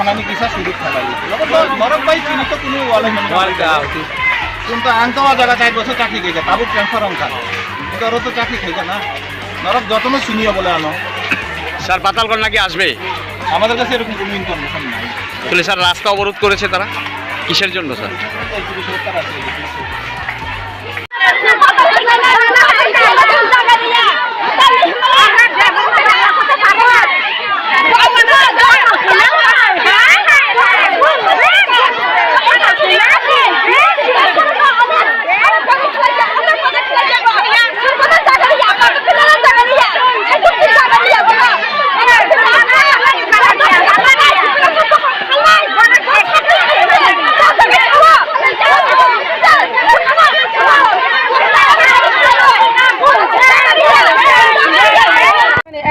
थांनानै किसा सुरुत थाबाय नरक बाय चिनि तो कुनु वाले मन কিন্তু আনতো জায়গা 4 বছর চাকরি কইছে তাবু ট্রান্সফার অঙ্কা কিন্তু ওরা তো চাকরি খাইছে না নরক যতনো চিনিও বলে আনো স্যার পাতালগড় নাকি আসবে আমাদের কাছে এরকম কোনো ইনফরমেশন নাই তাহলে স্যার রাস্তা অবরোধ করেছে তারা কিসের জন্য sir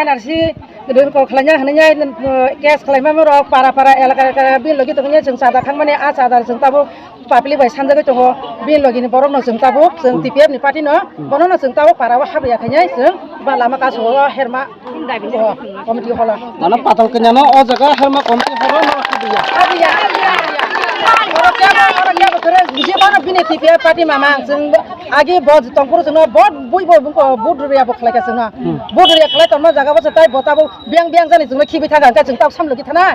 NRC gedung kalanya hananya gas kalanya mero para elaka bin logi tongnya jeung sada khang mane a sada jeung tabu papili bai sanjaga tongo bin logi ni borok no jeung tabu jeung TPF ni party no bono no jeung tabu para wa habi yakanya jeung ba lama ka so herma komiti hola mana patal kenyano o jaga herma komiti hola no habiya orang betul biji mana bini TPF party mamang jeung agi boj tongpur jeung bot bui bot ruya bokhlai ka jeung bot ruya khlai torma jaga bose tai botabu biang jani jeung khibi thaga ka jeung taw samlogi thana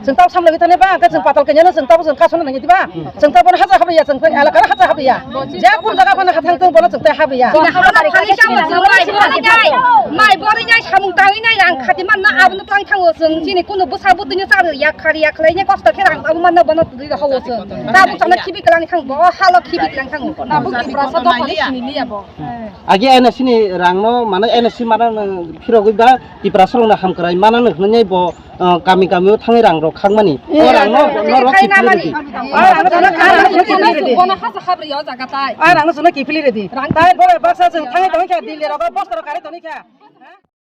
jeung taw samlogi thane ba ka jeung patal kenyano jeung taw jeung kasona nangi diba jeung taw bon haja habiya jeung elaka haja habiya ja kun jaga bona hathang tung bona jeung tai habiya mai bori nyai samung tawi nyai rang khati man na abnu tang thango jeung jini kunu busa budini sa ya khari ya khlai nya kosto kherang abu man na bona tudui hawo jeung tabu tang khibi klang thang bo halo khibi klang thang tabu prasa to pali sini ya bo agi NRC ni rangno mana NRC mana phirogui ba diprasrong na hamkrai mana nyai bo kami thangi rang rok khangmani o rangno norok kipili bona hasa khabri yo jaga tai rangno sona kipili redi tai bore baksa jeung thangi toni kha dili rok bostro kare toni kha